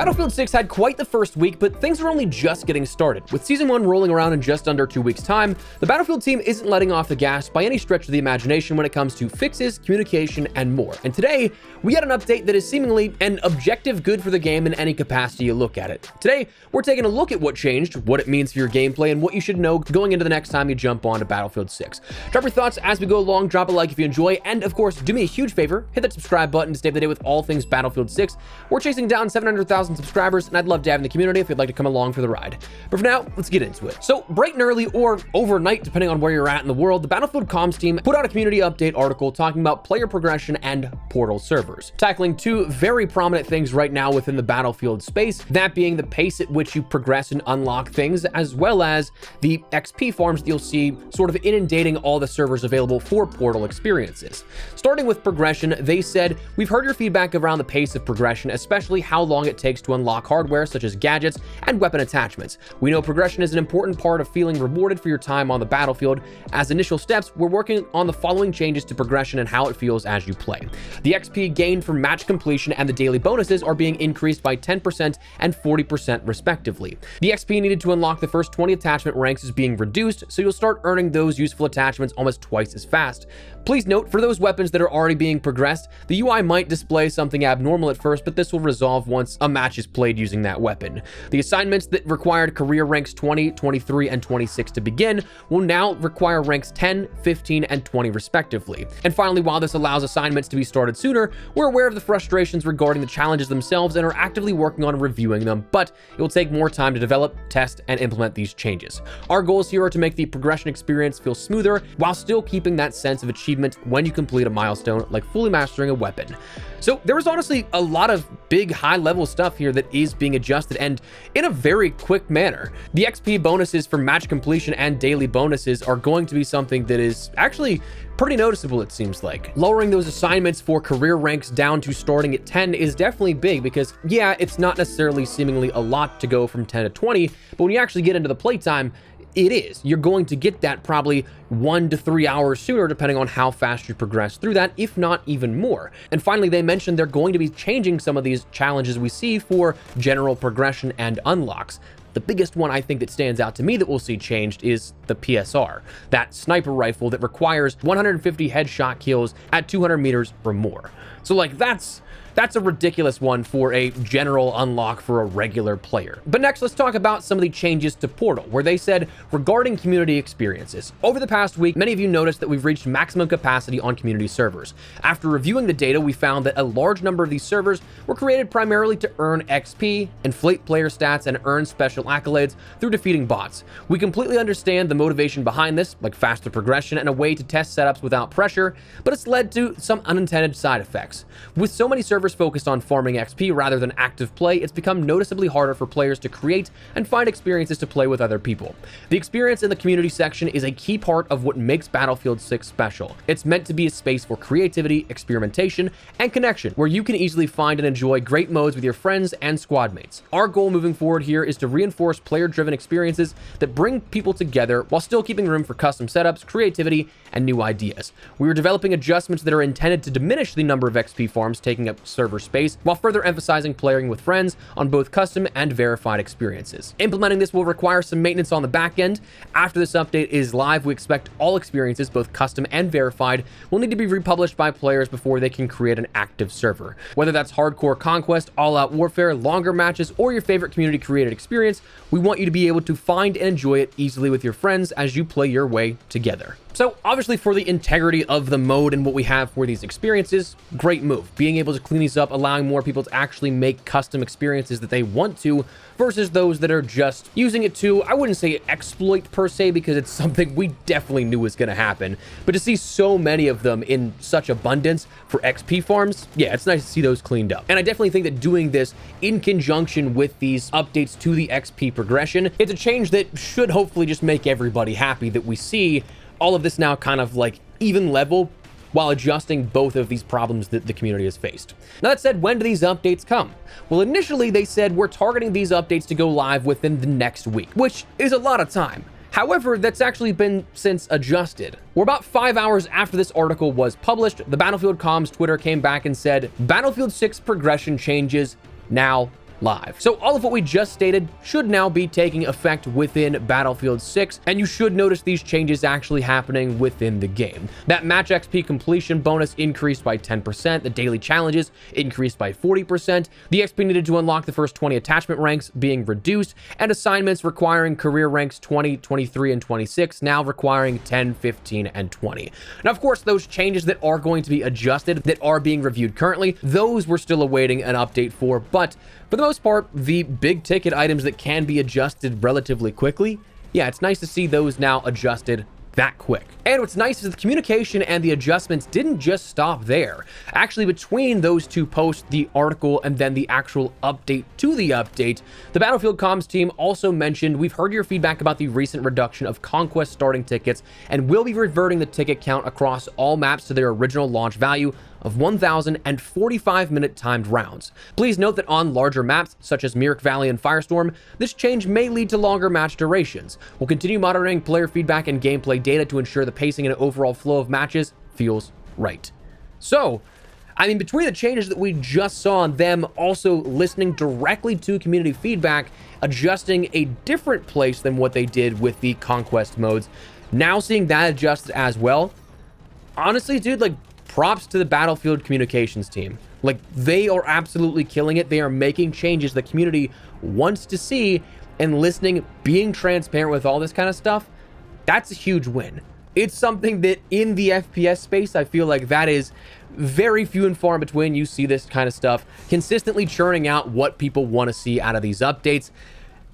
Battlefield 6 had quite the first week, but things are only just getting started. With Season 1 rolling around in just under 2 weeks' time, the Battlefield team isn't letting off the gas by any stretch of the imagination when it comes to fixes, communication, and more. And today, we had an update that is seemingly an objective good for the game in any capacity you look at it. Today, we're taking a look at what changed, what it means for your gameplay, and what you should know going into the next time you jump onto Battlefield 6. Drop your thoughts as we go along, drop a like if you enjoy, and of course, do me a huge favor, hit that subscribe button to stay up to date with all things Battlefield 6. We're chasing down 700,000 subscribers, and I'd love to have in the community if you'd like to come along for the ride. But for now, let's get into it. So, bright and early, or overnight, depending on where you're at in the world, the Battlefield comms team put out a community update article talking about player progression and Portal servers, tackling two very prominent things right now within the Battlefield space, that being the pace at which you progress and unlock things, as well as the XP farms that you'll see sort of inundating all the servers available for Portal experiences. Starting with progression, they said, "We've heard your feedback around the pace of progression, especially how long it takes to unlock hardware such as gadgets and weapon attachments. We know progression is an important part of feeling rewarded for your time on the battlefield. As initial steps, we're working on the following changes to progression and how it feels as you play. The XP gained from match completion and the daily bonuses are being increased by 10% and 40% respectively. The XP needed to unlock the first 20 attachment ranks is being reduced, so you'll start earning those useful attachments almost twice as fast. Please note, for those weapons that are already being progressed, the UI might display something abnormal at first, but this will resolve once a match is played using that weapon. The assignments that required career ranks 20, 23, and 26 to begin will now require ranks 10, 15, and 20 respectively. And finally, while this allows assignments to be started sooner, we're aware of the frustrations regarding the challenges themselves and are actively working on reviewing them, but it will take more time to develop, test, and implement these changes. Our goals here are to make the progression experience feel smoother while still keeping that sense of achievement when you complete a milestone like fully mastering a weapon." So there was honestly a lot of big high-level stuff here that is being adjusted, and in a very quick manner. The XP bonuses for match completion and daily bonuses are going to be something that is actually pretty noticeable, it seems like. Lowering those assignments for career ranks down to starting at 10 is definitely big because, yeah, it's not necessarily seemingly a lot to go from 10 to 20, but when you actually get into the playtime, it is. You're going to get that probably 1 to 3 hours sooner, depending on how fast you progress through that, if not even more. And finally, they mentioned they're going to be changing some of these challenges we see for general progression and unlocks. The biggest one I think that stands out to me that we'll see changed is the PSR, that sniper rifle that requires 150 headshot kills at 200 meters or more. So like that's a ridiculous one for a general unlock for a regular player. But next, let's talk about some of the changes to Portal, where they said, regarding community experiences, over the past week, many of you noticed that we've reached maximum capacity on community servers. After reviewing the data, we found that a large number of these servers were created primarily to earn XP, inflate player stats, and earn special accolades through defeating bots. We completely understand the motivation behind this, like faster progression and a way to test setups without pressure, but it's led to some unintended side effects. With so many servers focused on farming XP rather than active play, it's become noticeably harder for players to create and find experiences to play with other people. The experience in the community section is a key part of what makes Battlefield 6 special. It's meant to be a space for creativity, experimentation, and connection, where you can easily find and enjoy great modes with your friends and squad mates. Our goal moving forward here is to reinforce player-driven experiences that bring people together while still keeping room for custom setups, creativity, and new ideas. We are developing adjustments that are intended to diminish the number of XP farms taking up server space, while further emphasizing playing with friends on both custom and verified experiences. Implementing this will require some maintenance on the back end. After this update is live, we expect all experiences, both custom and verified, will need to be republished by players before they can create an active server. Whether that's hardcore Conquest, all-out warfare, longer matches, or your favorite community-created experience, we want you to be able to find and enjoy it easily with your friends as you play your way together. So obviously, for the integrity of the mode and what we have for these experiences, great move. Being able to clean these up, allowing more people to actually make custom experiences that they want to, versus those that are just using it to, I wouldn't say exploit per se, because it's something we definitely knew was going to happen, but to see so many of them in such abundance for XP farms, yeah, it's nice to see those cleaned up. And I definitely think that doing this in conjunction with these updates to the XP progression, it's a change that should hopefully just make everybody happy, that we see all of this now kind of like even level while adjusting both of these problems that the community has faced. Now, that said, when do these updates come? Well, initially they said we're targeting these updates to go live within the next week, which is a lot of time. However, that's actually been since adjusted. We're about 5 hours after this article was published, the Battlefield comms Twitter came back and said, Battlefield 6 progression changes now live. So all of what we just stated should now be taking effect within Battlefield 6, and you should notice these changes actually happening within the game. That match XP completion bonus increased by 10%, the daily challenges increased by 40%, the XP needed to unlock the first 20 attachment ranks being reduced, and assignments requiring career ranks 20, 23, and 26 now requiring 10, 15, and 20. Now, of course, those changes that are going to be adjusted, that are being reviewed currently, those we're still awaiting an update for, but for the most part, the big ticket items that can be adjusted relatively quickly, yeah, it's nice to see those now adjusted that quick. And what's nice is the communication and the adjustments didn't just stop there. Actually, between those two posts, the article and then the actual update to the update, the Battlefield comms team also mentioned, we've heard your feedback about the recent reduction of Conquest starting tickets and will be reverting the ticket count across all maps to their original launch value of 1,045-minute timed rounds. Please note that on larger maps, such as Myrick Valley and Firestorm, this change may lead to longer match durations. We'll continue monitoring player feedback and gameplay data to ensure the pacing and overall flow of matches feels right. So, I mean, between the changes that we just saw and them also listening directly to community feedback, adjusting a different place than what they did with the Conquest modes, now seeing that adjusted as well, honestly, dude, like, props to the Battlefield communications team. Like, they are absolutely killing it. They are making changes the community wants to see, and listening, being transparent with all this kind of stuff, that's a huge win. It's something that in the FPS space, I feel like that is very few and far in between. You see this kind of stuff consistently churning out what people want to see out of these updates.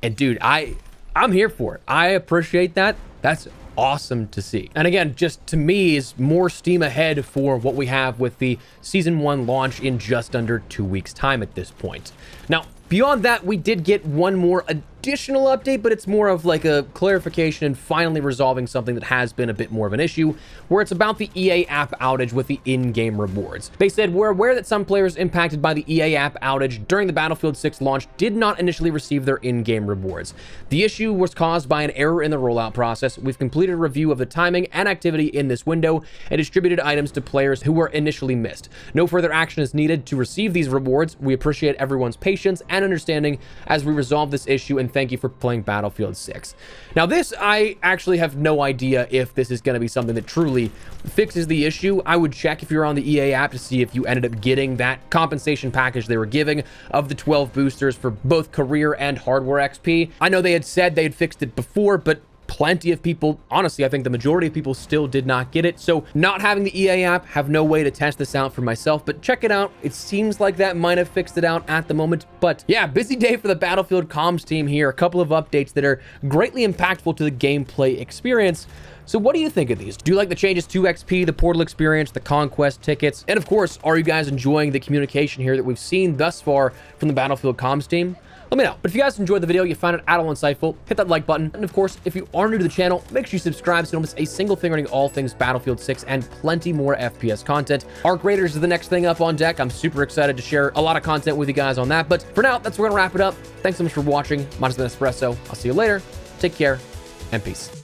And dude, I'm here for it. I appreciate that. That's awesome to see. And again, just to me is more steam ahead for what we have with the Season 1 launch in just under 2 weeks' time at this point. Now, beyond that, we did get one more additional update, but it's more of like a clarification and finally resolving something that has been a bit more of an issue, where it's about the EA app outage with the in-game rewards. They said, we're aware that some players impacted by the EA app outage during the Battlefield 6 launch did not initially receive their in-game rewards. The issue was caused by an error in the rollout process. We've completed a review of the timing and activity in this window and distributed items to players who were initially missed. No further action is needed to receive these rewards. We appreciate everyone's patience and understanding as we resolve this issue, and thank you for playing Battlefield 6. Now this, I actually have no idea if this is going to be something that truly fixes the issue. I would check if you're on the EA app to see if you ended up getting that compensation package they were giving of the 12 boosters for both career and hardware XP. I know they had said they had fixed it before, but plenty of people, honestly, I think the majority of people still did not get it. So not having the EA app, have no way to test this out for myself, but check it out. It seems like that might have fixed it out at the moment. But yeah, busy day for the Battlefield comms team here. A couple of updates that are greatly impactful to the gameplay experience. So what do you think of these? Do you like the changes to XP, the portal experience, the Conquest tickets? And of course, are you guys enjoying the communication here that we've seen thus far from the Battlefield comms team? Let me know. But if you guys enjoyed the video, you found it at all insightful, hit that like button. And of course, if you are new to the channel, make sure you subscribe so you don't miss a single thing regarding all things Battlefield 6 and plenty more FPS content. Arc Raiders is the next thing up on deck. I'm super excited to share a lot of content with you guys on that. But for now, that's where we're gonna wrap it up. Thanks so much for watching. Mine's been Espresso. I'll see you later. Take care and peace.